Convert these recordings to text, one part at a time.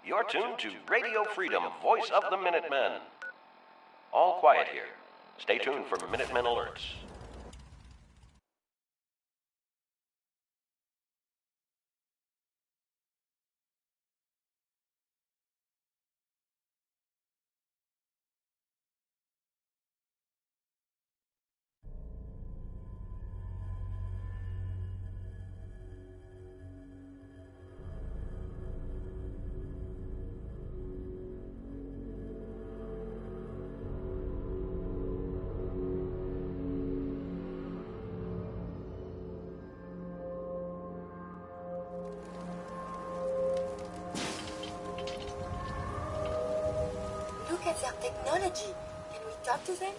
You're tuned to Radio Freedom, voice of the Minutemen. All quiet here. Stay tuned for Minutemen alerts. Look at their technology. Can we talk to them?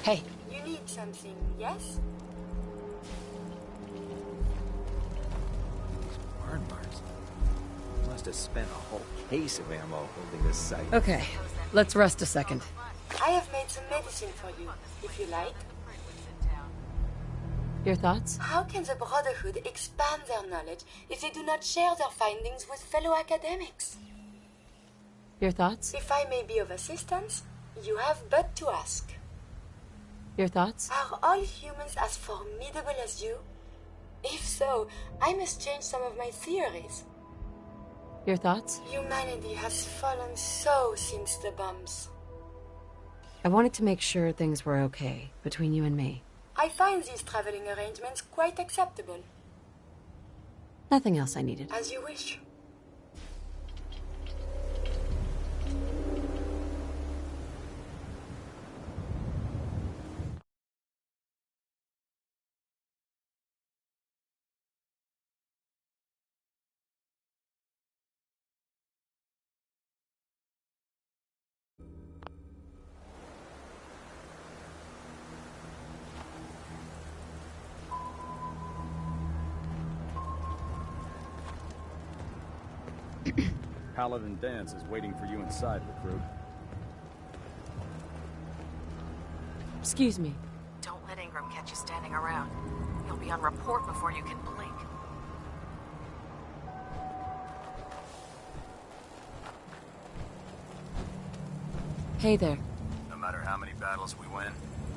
Hey. You need something, yes? Must have spent a whole case of ammo holding this site. Okay, let's rest a second. I have made some medicine for you, if you like. Your thoughts? How can the Brotherhood expand their knowledge if they do not share their findings with fellow academics? Your thoughts? If I may be of assistance, you have but to ask. Your thoughts? Are all humans as formidable as you? If so, I must change some of my theories. Your thoughts? Humanity has fallen so since the bombs. I wanted to make sure things were okay between you and me. I find these traveling arrangements quite acceptable. Nothing else I needed. As you wish. Paladin Dance is waiting for you inside, recruit. Excuse me. Don't let Ingram catch you standing around. You'll be on report before you can blink. Hey there. No matter how many battles we win,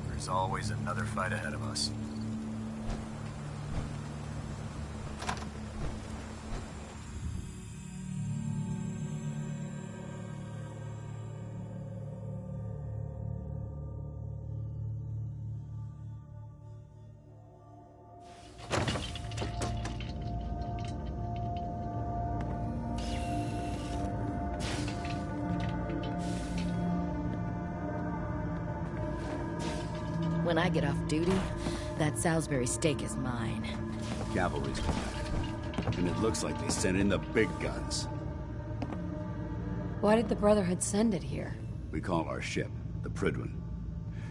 there's always another fight ahead of us. When I get off duty, that Salisbury steak is mine. Cavalry's come back. And it looks like they sent in the big guns. Why did the Brotherhood send it here? We call our ship the Prydwen.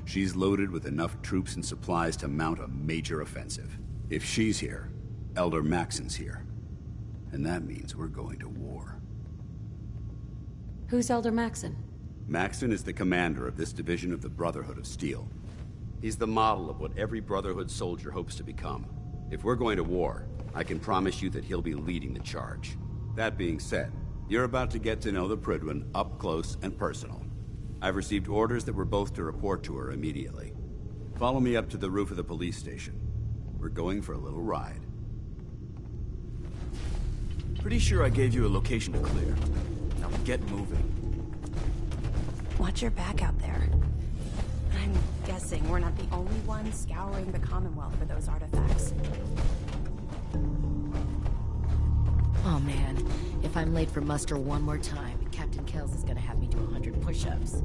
She's loaded with enough troops and supplies to mount a major offensive. If she's here, Elder Maxon's here. And that means we're going to war. Who's Elder Maxon? Maxon is the commander of this division of the Brotherhood of Steel. He's the model of what every Brotherhood soldier hopes to become. If we're going to war, I can promise you that he'll be leading the charge. That being said, you're about to get to know the Prydwen up close and personal. I've received orders that we're both to report to her immediately. Follow me up to the roof of the police station. We're going for a little ride. Pretty sure I gave you a location to clear. Now get moving. Watch your back out there. I'm guessing we're not the only ones scouring the Commonwealth for those artifacts. Oh man, if I'm late for muster one more time, Captain Kells is gonna have me do 100 push-ups.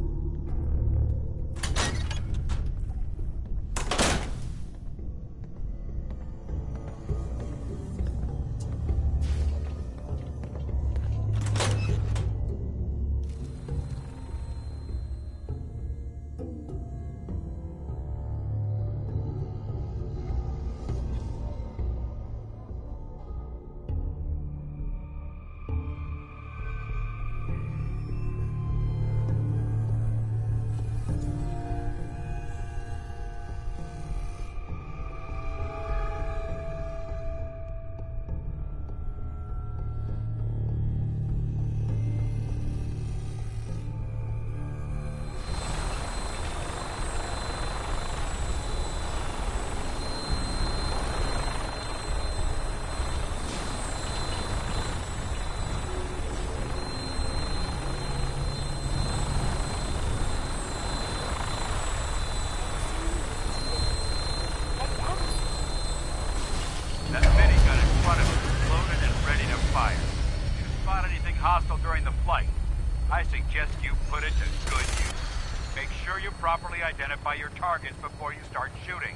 properly identify your targets before you start shooting.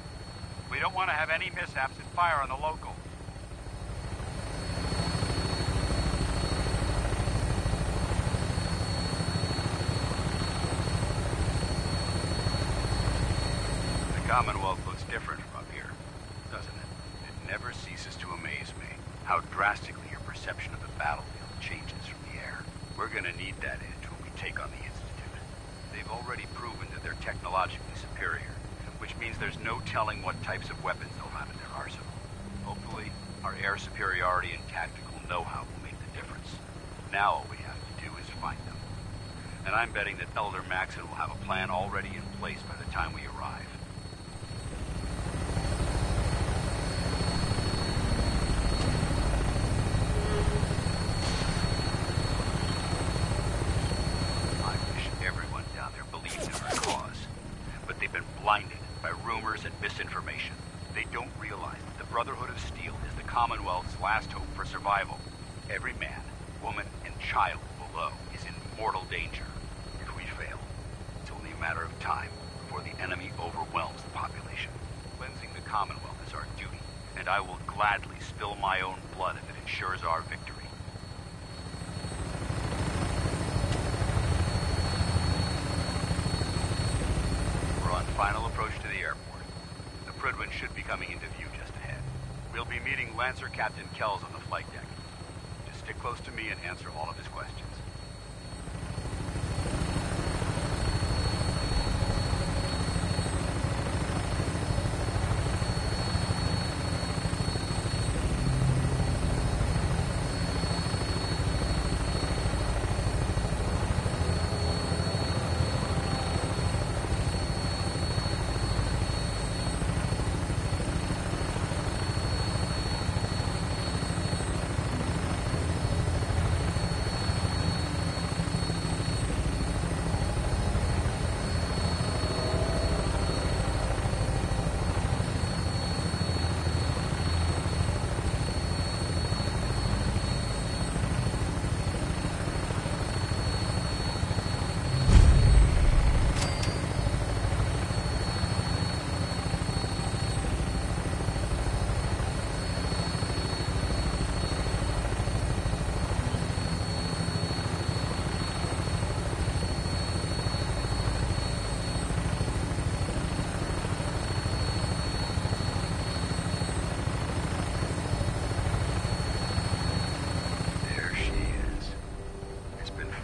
We don't want to have any mishaps and fire on the locals. The Commonwealth looks different from up here, doesn't it? It never ceases to amaze me how drastically your perception of the battlefield changes from the air. We're gonna need that edge when we take on the Institute. They've already proven that they're technologically superior, which means there's no telling what types of weapons they'll have in their arsenal. Hopefully, our air superiority and tactical know-how will make the difference. Now all we have to do is find them. And I'm betting that Elder Maxon will have a plan already in place by the time we arrive. Blinded by rumors and misinformation. They don't realize that the Brotherhood of Steel is the Commonwealth's last hope for survival. Every man, woman, and child below is in mortal danger. If we fail, it's only a matter of time before the enemy overwhelms the population. Cleansing the Commonwealth is our duty, and I will gladly spill my own blood if it ensures our victory. Final approach to the airport. The Prydwen should be coming into view just ahead. We'll be meeting Lancer Captain Kells on the flight deck. Just stick close to me and answer all of his questions.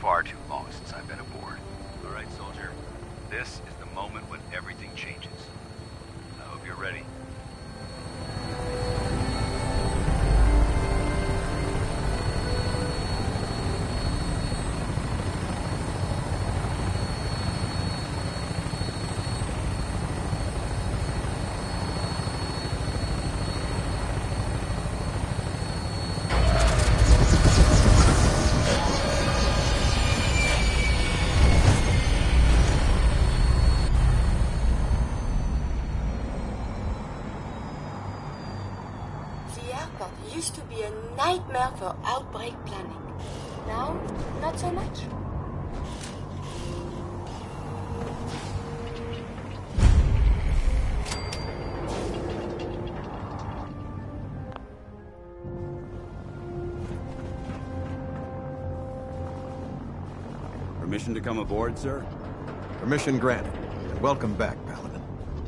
Far too long since I've been aboard. All right, soldier. This is the moment when everything changes. I hope you're ready. Used to be a nightmare for outbreak planning. Now, not so much. Permission to come aboard, sir? Permission granted. And welcome back, Paladin.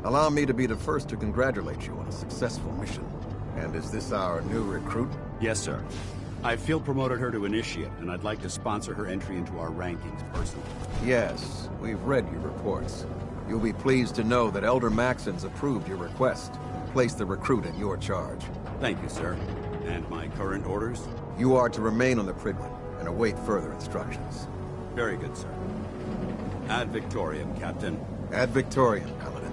Allow me to be the first to congratulate you on a successful mission. And is this our new recruit? Yes, sir. I field promoted her to initiate, and I'd like to sponsor her entry into our rankings personally. Yes, we've read your reports. You'll be pleased to know that Elder Maxon's approved your request and placed the recruit in your charge. Thank you, sir. And my current orders? You are to remain on the Prydwen and await further instructions. Very good, sir. Ad Victoriam, Captain. Ad Victoriam, Paladin.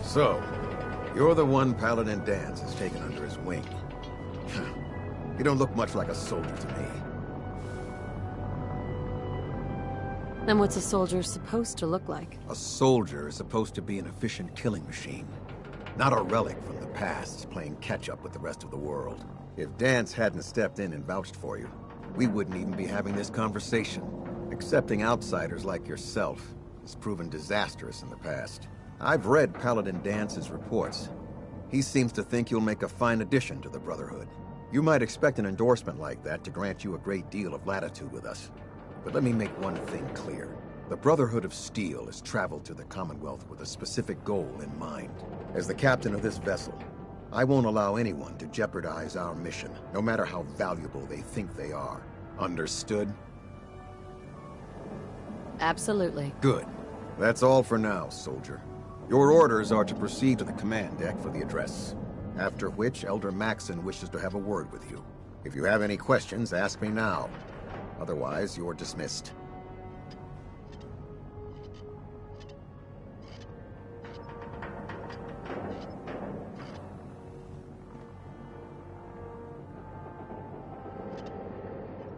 So, you're the one Paladin Danse has taken under his wing. You don't look much like a soldier to me. Then what's a soldier supposed to look like? A soldier is supposed to be an efficient killing machine. Not a relic from the past playing catch-up with the rest of the world. If Danse hadn't stepped in and vouched for you, we wouldn't even be having this conversation. Accepting outsiders like yourself has proven disastrous in the past. I've read Paladin Dance's reports. He seems to think you'll make a fine addition to the Brotherhood. You might expect an endorsement like that to grant you a great deal of latitude with us. But let me make one thing clear. The Brotherhood of Steel has traveled to the Commonwealth with a specific goal in mind. As the captain of this vessel, I won't allow anyone to jeopardize our mission, no matter how valuable they think they are. Understood? Absolutely. Good. That's all for now, soldier. Your orders are to proceed to the command deck for the address. After which, Elder Maxon wishes to have a word with you. If you have any questions, ask me now. Otherwise, you're dismissed.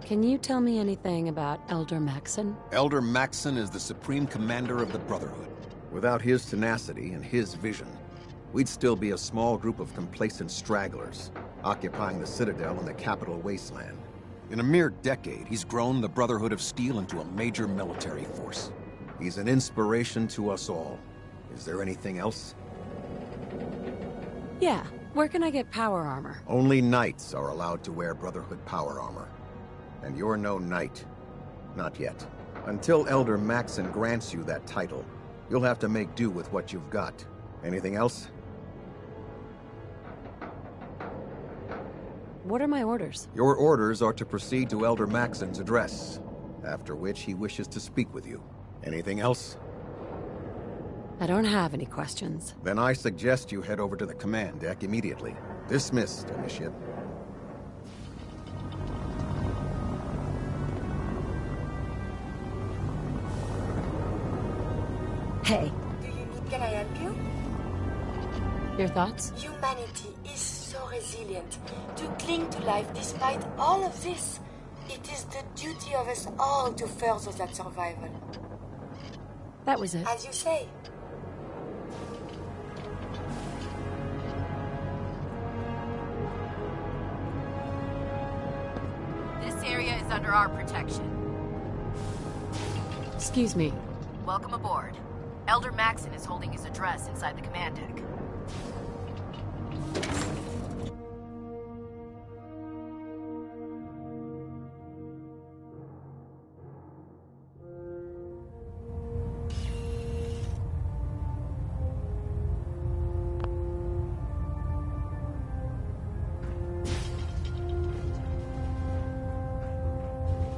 Can you tell me anything about Elder Maxon? Elder Maxon is the Supreme Commander of the Brotherhood. Without his tenacity and his vision, we'd still be a small group of complacent stragglers, occupying the Citadel in the capital wasteland. In a mere decade, he's grown the Brotherhood of Steel into a major military force. He's an inspiration to us all. Is there anything else? Yeah. Where can I get power armor? Only knights are allowed to wear Brotherhood power armor. And you're no knight. Not yet. Until Elder Maxon grants you that title, you'll have to make do with what you've got. Anything else? What are my orders? Your orders are to proceed to Elder Maxon's address, after which he wishes to speak with you. Anything else? I don't have any questions. Then I suggest you head over to the command deck immediately. Dismissed, Initiate. Hey. Do you need... Can I help you? Your thoughts? Humanity is so resilient to cling to life despite all of this. It is the duty of us all to further that survival. That was it. As you say. This area is under our protection. Excuse me. Welcome aboard. Elder Maxon is holding his address inside the command deck.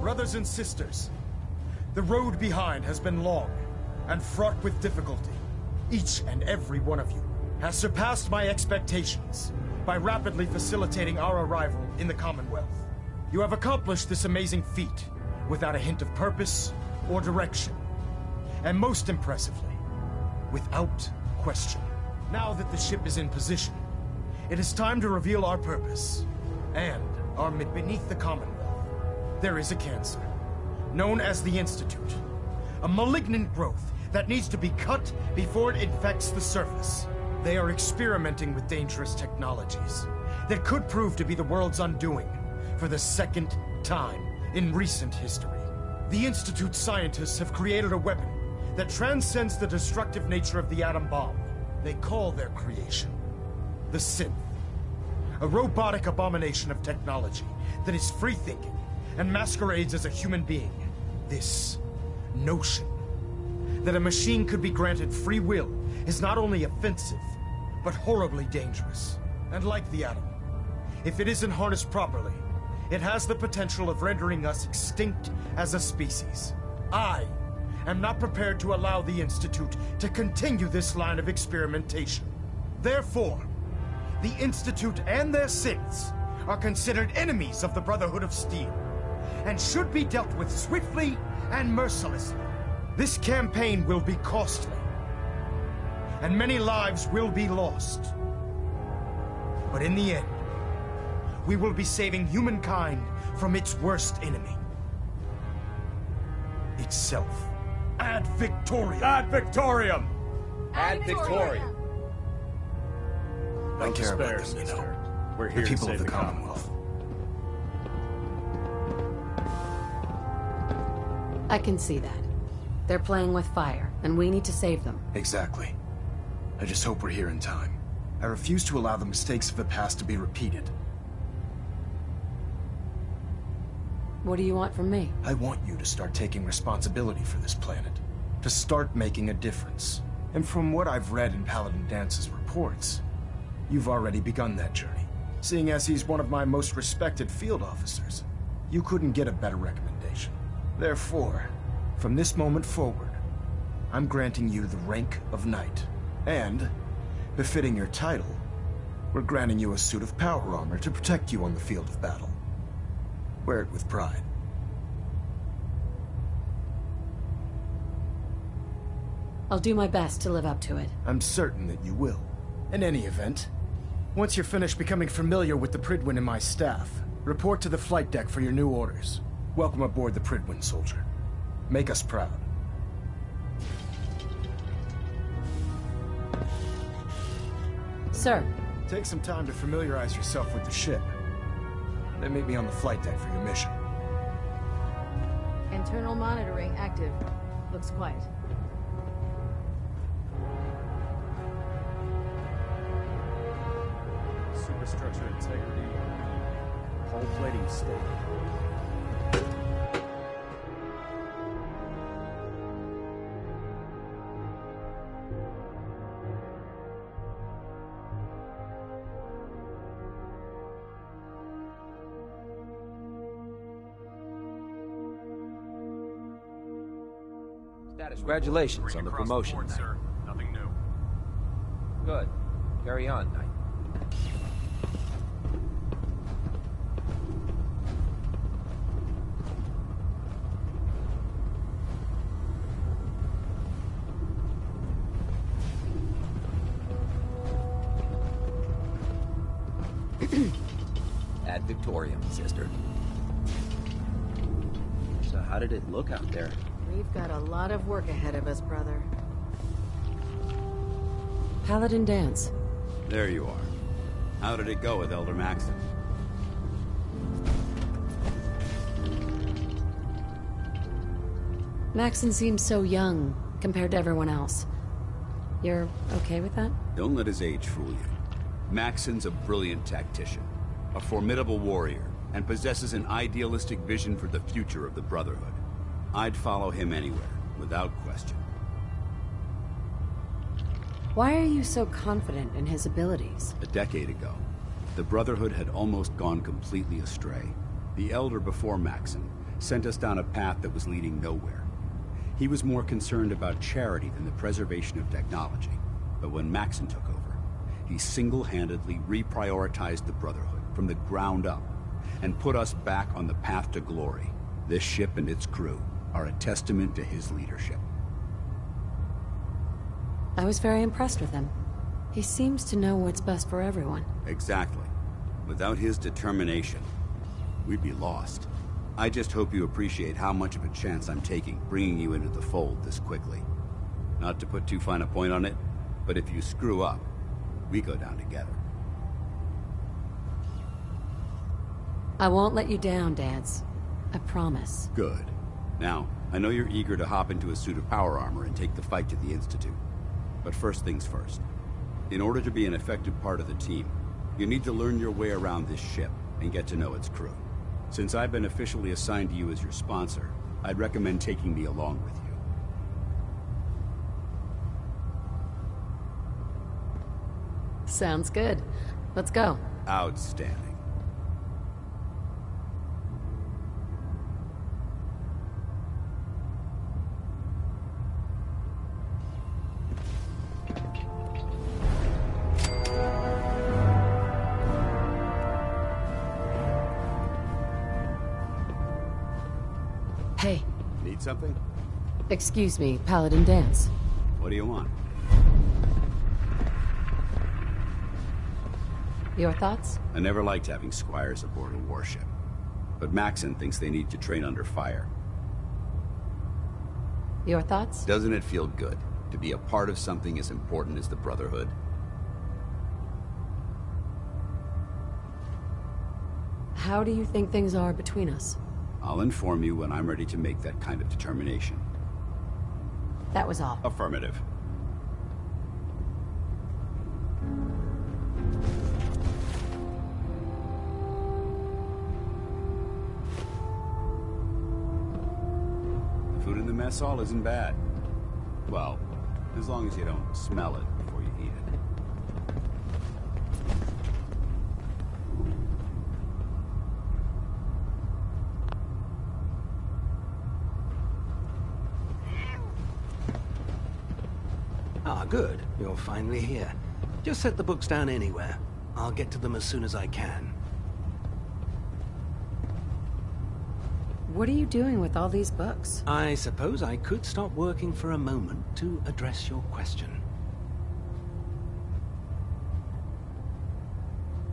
Brothers and sisters, the road behind has been long and fraught with difficulty. Each and every one of you has surpassed my expectations by rapidly facilitating our arrival in the Commonwealth. You have accomplished this amazing feat without a hint of purpose or direction. And most impressively, without question. Now that the ship is in position, it is time to reveal our purpose and our beneath the Commonwealth. There is a cancer, known as the Institute. A malignant growth that needs to be cut before it infects the surface. They are experimenting with dangerous technologies that could prove to be the world's undoing for the second time in recent history. The Institute's scientists have created a weapon that transcends the destructive nature of the atom bomb. They call their creation the Synth, a robotic abomination of technology that is free-thinking and masquerades as a human being. This notion that a machine could be granted free will is not only offensive, but horribly dangerous. And like the atom, if it isn't harnessed properly, it has the potential of rendering us extinct as a species. I am not prepared to allow the Institute to continue this line of experimentation. Therefore, the Institute and their synths are considered enemies of the Brotherhood of Steel, and should be dealt with swiftly and mercilessly. This campaign will be costly, and many lives will be lost. But in the end, we will be saving humankind from its worst enemy. Itself. Ad Victoriam! Ad Victoriam! Ad Victoriam! Don't despair, sister. We're here to save the Commonwealth. I can see that. They're playing with fire, and we need to save them. Exactly. I just hope we're here in time. I refuse to allow the mistakes of the past to be repeated. What do you want from me? I want you to start taking responsibility for this planet. To start making a difference. And from what I've read in Paladin Dance's reports, you've already begun that journey. Seeing as he's one of my most respected field officers, you couldn't get a better recommendation. Therefore, from this moment forward, I'm granting you the rank of Knight. And, befitting your title, we're granting you a suit of power armor to protect you on the field of battle. Wear it with pride. I'll do my best to live up to it. I'm certain that you will. In any event, once you're finished becoming familiar with the Pridwin and my staff, report to the flight deck for your new orders. Welcome aboard the Pridwin, soldier. Make us proud. Sir. Take some time to familiarize yourself with the ship. Then meet me on the flight deck for your mission. Internal monitoring active. Looks quiet. Superstructure integrity. Hull plating stable. Congratulations on the promotion, Knight. Sir. Nothing new. Good. Carry on, Knight. Ad Victoriam, sister. So how did it look out there? We've got a lot of work ahead of us, brother. Paladin Dance. There you are. How did it go with Elder Maxon? Maxon seems so young compared to everyone else. You're okay with that? Don't let his age fool you. Maxon's a brilliant tactician, a formidable warrior, and possesses an idealistic vision for the future of the Brotherhood. I'd follow him anywhere, without question. Why are you so confident in his abilities? A decade ago, the Brotherhood had almost gone completely astray. The Elder before Maxon sent us down a path that was leading nowhere. He was more concerned about charity than the preservation of technology. But when Maxon took over, he single-handedly reprioritized the Brotherhood from the ground up and put us back on the path to glory. This ship and its crew are a testament to his leadership. I was very impressed with him. He seems to know what's best for everyone. Exactly. Without his determination, we'd be lost. I just hope you appreciate how much of a chance I'm taking bringing you into the fold this quickly. Not to put too fine a point on it, but if you screw up, we go down together. I won't let you down, Dance. I promise. Good. Now, I know you're eager to hop into a suit of power armor and take the fight to the Institute. But first things first. In order to be an effective part of the team, you need to learn your way around this ship and get to know its crew. Since I've been officially assigned to you as your sponsor, I'd recommend taking me along with you. Sounds good. Let's go. Outstanding. Hey. Need something? Excuse me, Paladin Dance. What do you want? Your thoughts? I never liked having squires aboard a warship. But Maxon thinks they need to train under fire. Your thoughts? Doesn't it feel good to be a part of something as important as the Brotherhood? How do you think things are between us? I'll inform you when I'm ready to make that kind of determination. That was all. Affirmative. Food in the mess hall isn't bad. Well, as long as you don't smell it before you eat it. Ah, good. You're finally here. Just set the books down anywhere. I'll get to them as soon as I can. What are you doing with all these books? I suppose I could stop working for a moment to address your question.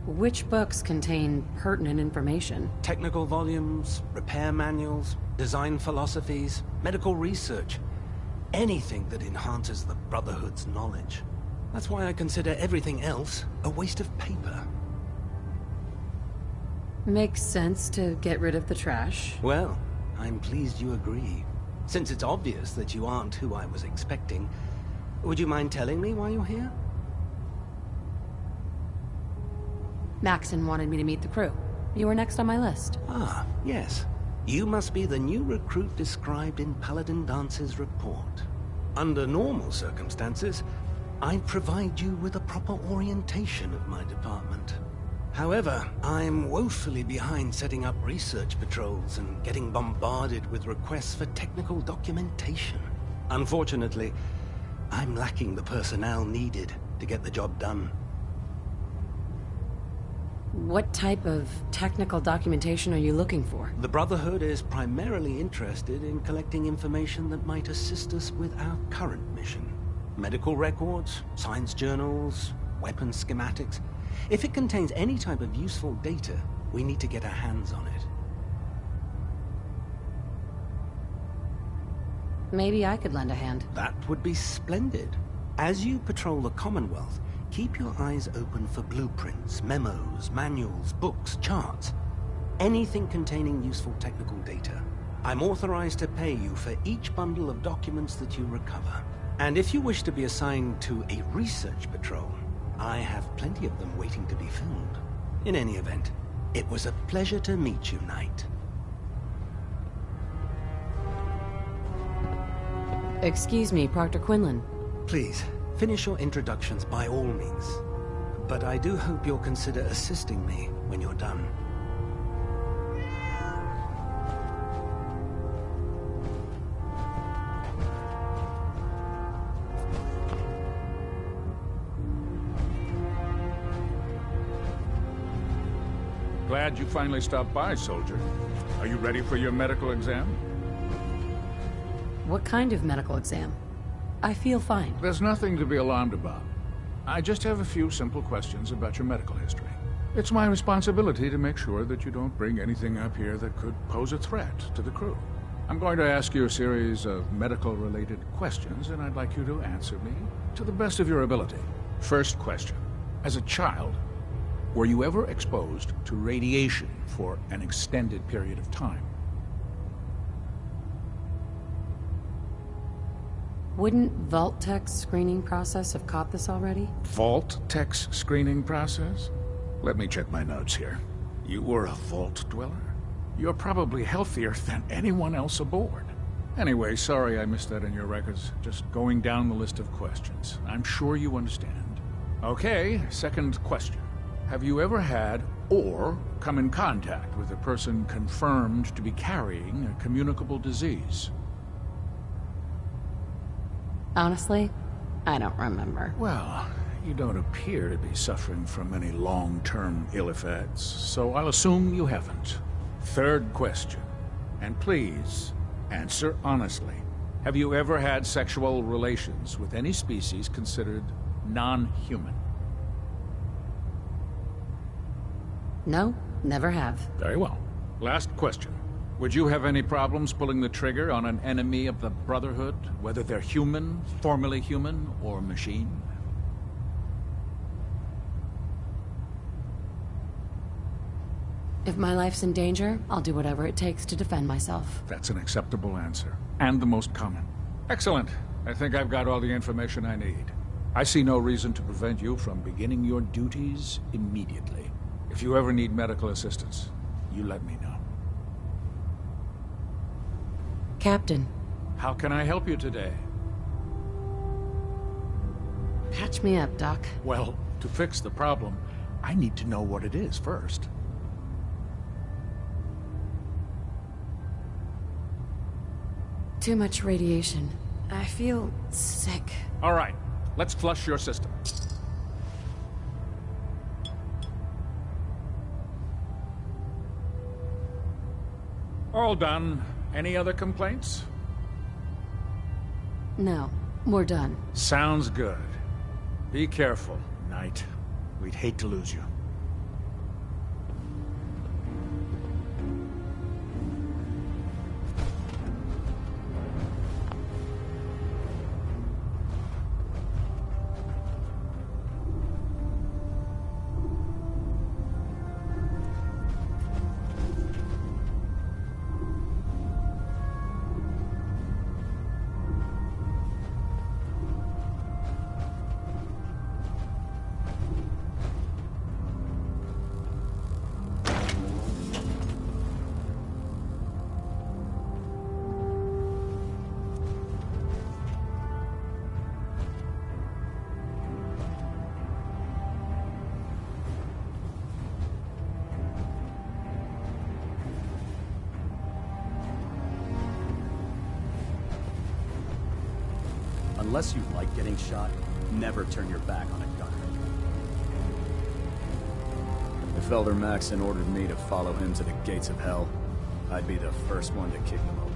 Which books contain pertinent information? Technical volumes, repair manuals, design philosophies, medical research. Anything that enhances the Brotherhood's knowledge. That's why I consider everything else a waste of paper. Makes sense to get rid of the trash. Well, I'm pleased you agree. Since it's obvious that you aren't who I was expecting, would you mind telling me why you're here? Maxon wanted me to meet the crew. You were next on my list. Ah, yes. You must be the new recruit described in Paladin Dance's report. Under normal circumstances, I'd provide you with a proper orientation of my department. However, I'm woefully behind setting up research patrols and getting bombarded with requests for technical documentation. Unfortunately, I'm lacking the personnel needed to get the job done. What type of technical documentation are you looking for? The Brotherhood is primarily interested in collecting information that might assist us with our current mission. Medical records, science journals, weapon schematics. If it contains any type of useful data, we need to get our hands on it. Maybe I could lend a hand. That would be splendid. As you patrol the Commonwealth, keep your eyes open for blueprints, memos, manuals, books, charts. Anything containing useful technical data. I'm authorized to pay you for each bundle of documents that you recover. And if you wish to be assigned to a research patrol, I have plenty of them waiting to be filled. In any event, it was a pleasure to meet you, Knight. Excuse me, Proctor Quinlan. Please, finish your introductions by all means. But I do hope you'll consider assisting me when you're done. Glad you finally stopped by, soldier. Are you ready for your medical exam? What kind of medical exam? I feel fine. There's nothing to be alarmed about. I just have a few simple questions about your medical history. It's my responsibility to make sure that you don't bring anything up here that could pose a threat to the crew. I'm going to ask you a series of medical-related questions, and I'd like you to answer me to the best of your ability. First question. As a child, were you ever exposed to radiation for an extended period of time? Wouldn't Vault-Tech's screening process have caught this already? Vault-Tech's screening process? Let me check my notes here. You were a Vault Dweller? You're probably healthier than anyone else aboard. Anyway, sorry I missed that in your records. Just going down the list of questions. I'm sure you understand. Okay, second question. Have you ever had or come in contact with a person confirmed to be carrying a communicable disease? Honestly, I don't remember. Well, you don't appear to be suffering from any long-term ill effects, so I'll assume you haven't. Third question, and please, answer honestly. Have you ever had sexual relations with any species considered non-human? No, never have. Very well. Last question. Would you have any problems pulling the trigger on an enemy of the Brotherhood, whether they're human, formerly human, or machine? If my life's in danger, I'll do whatever it takes to defend myself. That's an acceptable answer, and the most common. Excellent. I think I've got all the information I need. I see no reason to prevent you from beginning your duties immediately. If you ever need medical assistance, you let me know. Captain. How can I help you today? Patch me up, Doc. Well, to fix the problem, I need to know what it is first. Too much radiation. I feel sick. All right, let's flush your system. All done. Any other complaints? No, we're done. Sounds good. Be careful, Knight. We'd hate to lose you. Unless you like getting shot, never turn your back on a gunner. If Elder Maxon ordered me to follow him to the gates of hell, I'd be the first one to kick them open.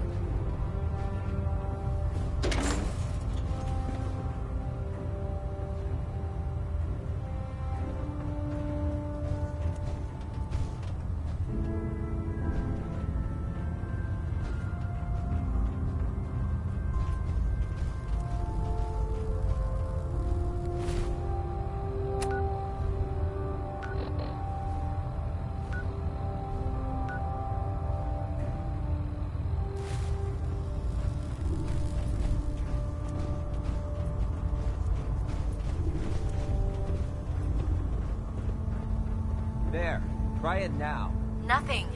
There. Try it now. Nothing.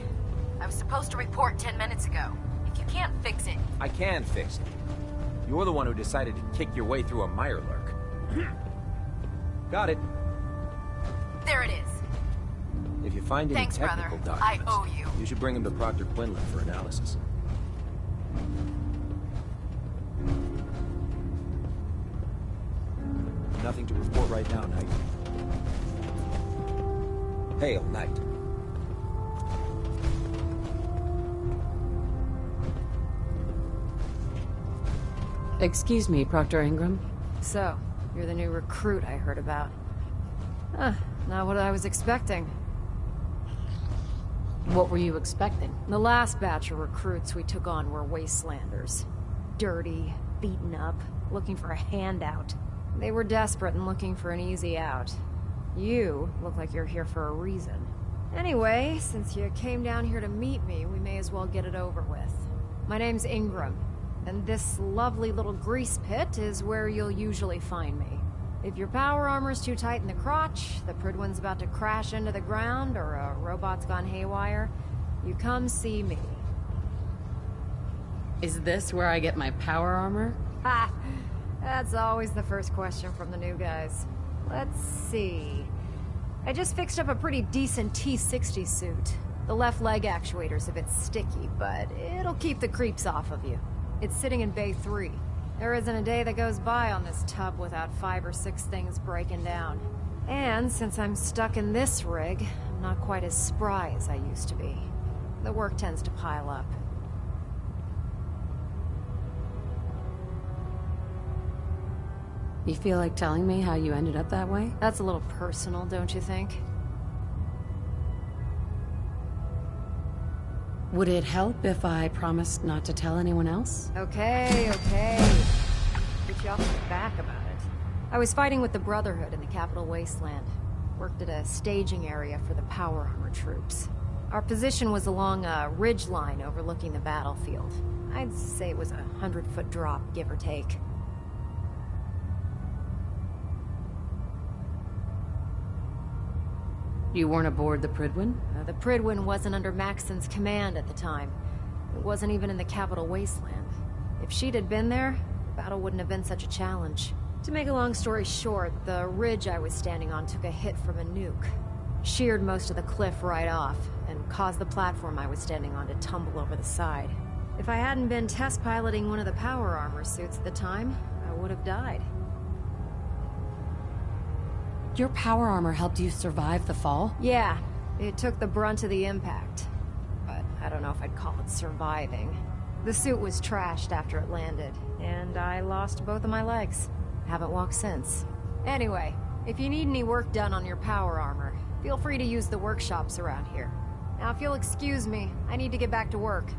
I was supposed to report 10 minutes ago. If you can't fix it... I can fix it. You're the one who decided to kick your way through a mirelurk. Got it. There it is. If you find any technical brother. documents, I owe you. You should bring them to Proctor Quinlan for analysis. Nothing to report right now, Knight. Hail, Knight. Excuse me, Proctor Ingram. So, you're the new recruit I heard about. Huh, not what I was expecting. What were you expecting? The last batch of recruits we took on were wastelanders. Dirty, beaten up, looking for a handout. They were desperate and looking for an easy out. You look like you're here for a reason. Anyway, since you came down here to meet me, we may as well get it over with. My name's Ingram, and this lovely little grease pit is where you'll usually find me. If your power armor's too tight in the crotch, the Pridwin's about to crash into the ground, or a robot's gone haywire, you come see me. Is this where I get my power armor? Ha! That's always the first question from the new guys. Let's see. I just fixed up a pretty decent T-60 suit. The left leg actuator's a bit sticky, but it'll keep the creeps off of you. It's sitting in Bay 3. There isn't a day that goes by on this tub without 5 or 6 things breaking down. And since I'm stuck in this rig, I'm not quite as spry as I used to be. The work tends to pile up. You feel like telling me how you ended up that way? That's a little personal, don't you think? Would it help if I promised not to tell anyone else? Okay. Get you off my back about it. I was fighting with the Brotherhood in the Capital Wasteland. Worked at a staging area for the power armor troops. Our position was along a ridge line overlooking the battlefield. I'd say it was a 100-foot drop, give or take. You weren't aboard the Prydwen? The Prydwen wasn't under Maxon's command at the time. It wasn't even in the capital wasteland. If she'd had been there, the battle wouldn't have been such a challenge. To make a long story short, the ridge I was standing on took a hit from a nuke. Sheared most of the cliff right off, and caused the platform I was standing on to tumble over the side. If I hadn't been test piloting one of the power armor suits at the time, I would have died. Your power armor helped you survive the fall? Yeah, it took the brunt of the impact. But I don't know if I'd call it surviving. The suit was trashed after it landed, and I lost both of my legs. Haven't walked since. Anyway, if you need any work done on your power armor, feel free to use the workshops around here. Now, if you'll excuse me, I need to get back to work.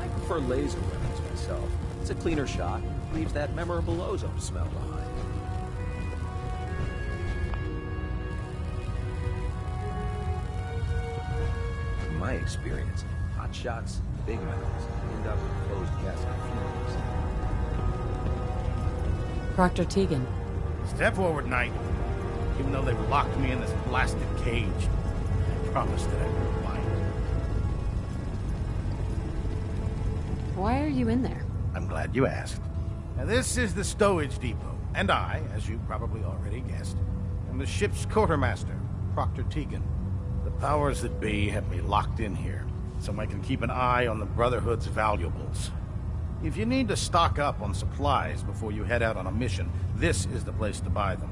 I prefer laser weapons myself. It's a cleaner shot, leaves that memorable ozone smell behind. In my experience, hot shots, big metals, end up in closed casket funerals. Proctor Tegan. Step forward, Knight. Even though they've locked me in this blasted cage, I promised that I wouldn't mind. Why are you in there? I'm glad you asked. Now, this is the stowage depot, and I, as you probably already guessed, am the ship's quartermaster, Proctor Tegan. The powers that be have me locked in here, so I can keep an eye on the Brotherhood's valuables. If you need to stock up on supplies before you head out on a mission, this is the place to buy them.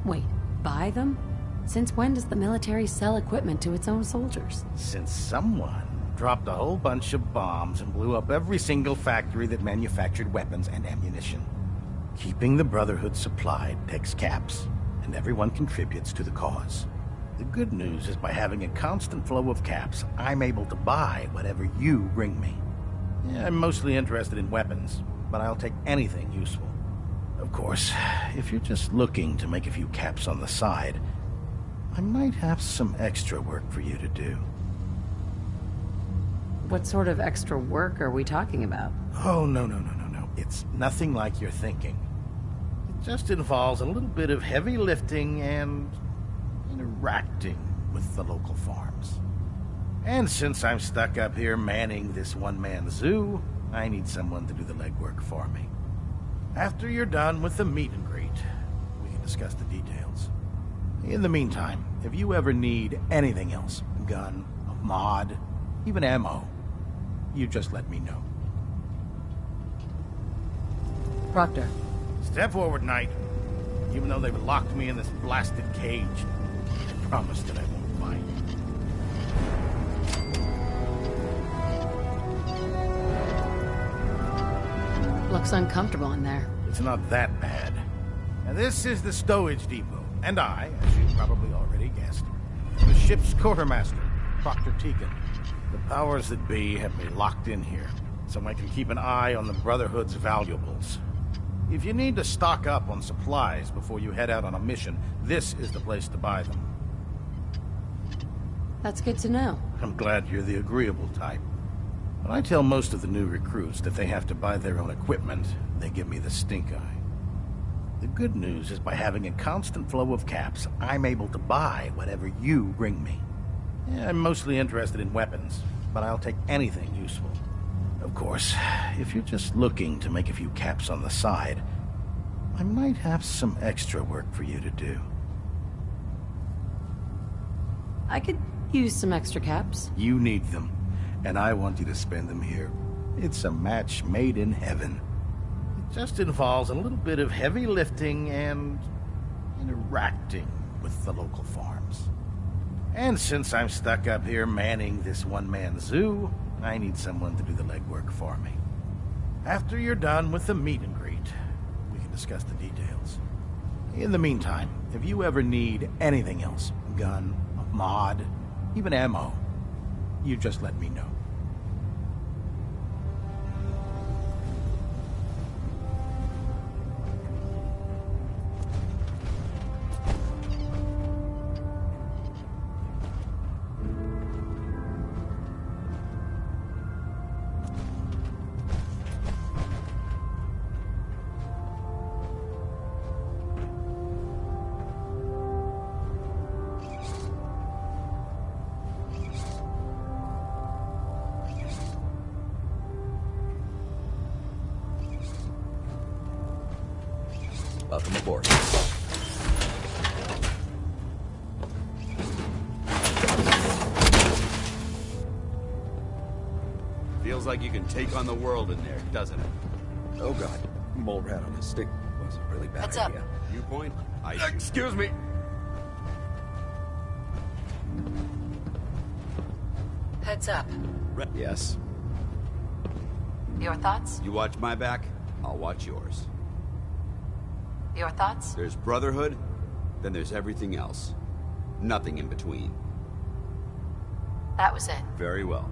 Wait, buy them? Since when does the military sell equipment to its own soldiers? Since someone dropped a whole bunch of bombs and blew up every single factory that manufactured weapons and ammunition. Keeping the Brotherhood supplied takes caps, and everyone contributes to the cause. The good news is by having a constant flow of caps, I'm able to buy whatever you bring me. Yeah, I'm mostly interested in weapons, but I'll take anything useful. Of course, if you're just looking to make a few caps on the side, I might have some extra work for you to do. What sort of extra work are we talking about? Oh, no. It's nothing like you're thinking. It just involves a little bit of heavy lifting and interacting with the local farms. And since I'm stuck up here manning this one-man zoo, I need someone to do the legwork for me. After you're done with the meet and greet, we can discuss the details. In the meantime, if you ever need anything else, a gun, a mod, even ammo, you just let me know. Proctor. Step forward, Knight. Even though they've locked me in this blasted cage, I promise that I won't mind. Looks uncomfortable in there. It's not that bad. Now, this is the stowage depot, and I, as you probably already guessed, am the ship's quartermaster, Proctor Tegan. The powers that be have me locked in here, so I can keep an eye on the Brotherhood's valuables. If you need to stock up on supplies before you head out on a mission, this is the place to buy them. That's good to know. I'm glad you're the agreeable type. When I tell most of the new recruits that they have to buy their own equipment, they give me the stink eye. The good news is by having a constant flow of caps, I'm able to buy whatever you bring me. Yeah, I'm mostly interested in weapons, but I'll take anything useful. Of course, if you're just looking to make a few caps on the side, I might have some extra work for you to do. I could use some extra caps. You need them, and I want you to spend them here. It's a match made in heaven. It just involves a little bit of heavy lifting and interacting with the local farms. And since I'm stuck up here manning this one-man zoo, I need someone to do the legwork for me. After you're done with the meet and greet, we can discuss the details. In the meantime, if you ever need anything else, a gun, a mod, even ammo, You just let me know. Welcome aboard. Feels like you can take on the world in there, doesn't it? Oh god, mole rat on a stick was a really bad Heads up. idea. Viewpoint? Excuse me. Heads up. Yes. Your thoughts? You watch my back, I'll watch yours. Your thoughts? There's Brotherhood, then there's everything else. Nothing in between. That was it. Very well.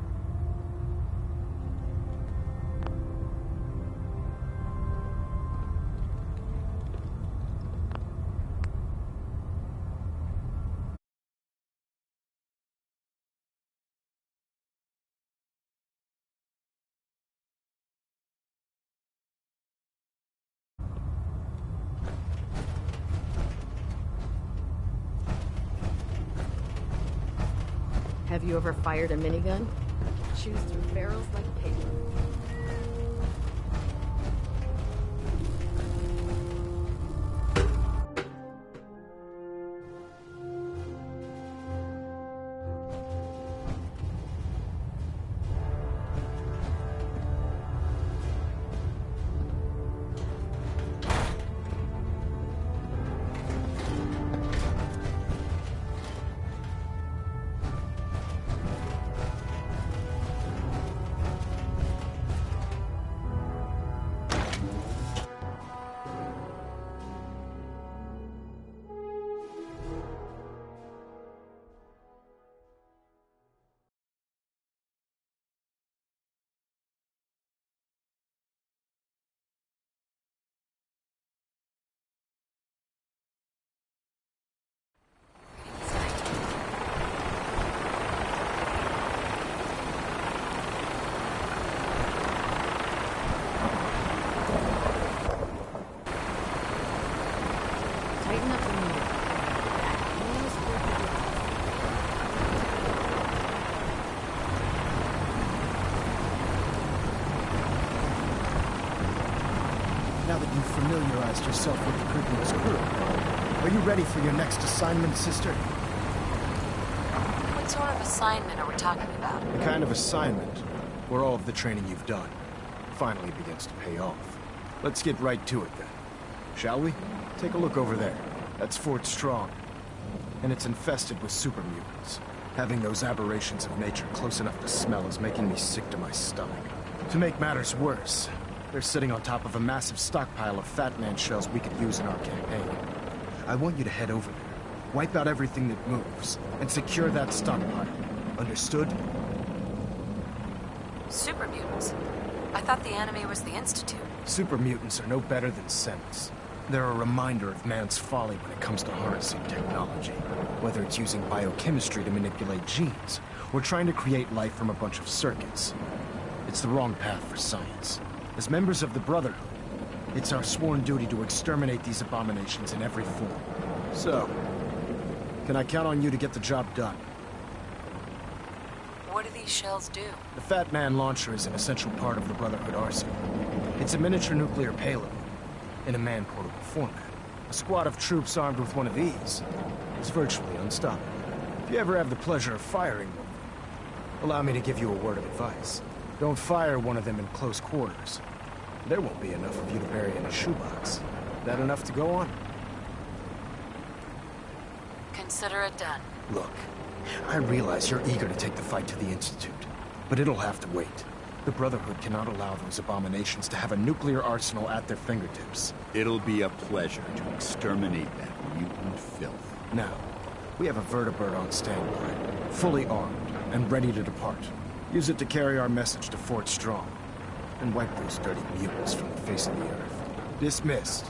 Have you ever fired a minigun? Chews through barrels like paper. Tighten up the meter. Almost perfect. Now that you've familiarized yourself with the Previous crew, are you ready for your next assignment, sister? What sort of assignment are we talking about? The kind of assignment where all of the training you've done finally begins to pay off. Let's get right to it then. Shall we? Take a look over there. That's Fort Strong. And it's infested with super mutants. Having those aberrations of nature close enough to smell is making me sick to my stomach. To make matters worse, they're sitting on top of a massive stockpile of Fat Man shells we could use in our campaign. I want you to head over there, wipe out everything that moves, and secure that stockpile. Understood? Super mutants. I thought the enemy was the Institute. Super mutants are no better than Sentinels. They're a reminder of man's folly when it comes to harnessing technology. Whether it's using biochemistry to manipulate genes, or trying to create life from a bunch of circuits. It's the wrong path for science. As members of the Brotherhood, it's our sworn duty to exterminate these abominations in every form. So, can I count on you to get the job done? What do these shells do? The Fat Man launcher is an essential part of the Brotherhood arsenal. It's a miniature nuclear payload, in a man-portable format. A squad of troops armed with one of these is virtually unstoppable. If you ever have the pleasure of firing one, allow me to give you a word of advice. Don't fire one of them in close quarters. There won't be enough of you to bury in a shoebox. That enough to go on? Consider it done. Look, I realize you're eager to take the fight to the Institute, but it'll have to wait. The Brotherhood cannot allow those abominations to have a nuclear arsenal at their fingertips. It'll be a pleasure to exterminate that mutant filth. Now, we have a vertibird on standby, fully armed, and ready to depart. Use it to carry our message to Fort Strong, and wipe those dirty mutants from the face of the earth. Dismissed.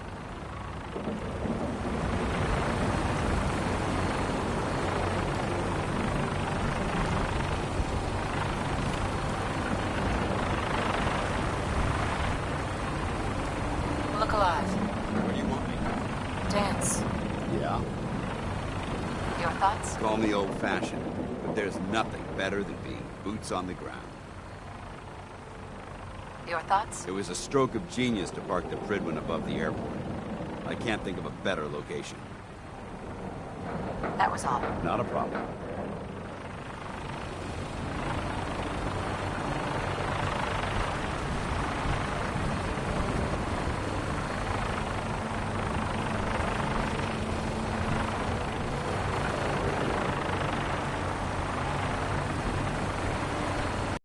Look alive. Where do you want me? Dance. Yeah? Your thoughts? Call me old-fashioned, but there's nothing better than being boots on the ground. Your thoughts? It was a stroke of genius to park the Pridwin above the airport. I can't think of a better location. That was all. Not a problem.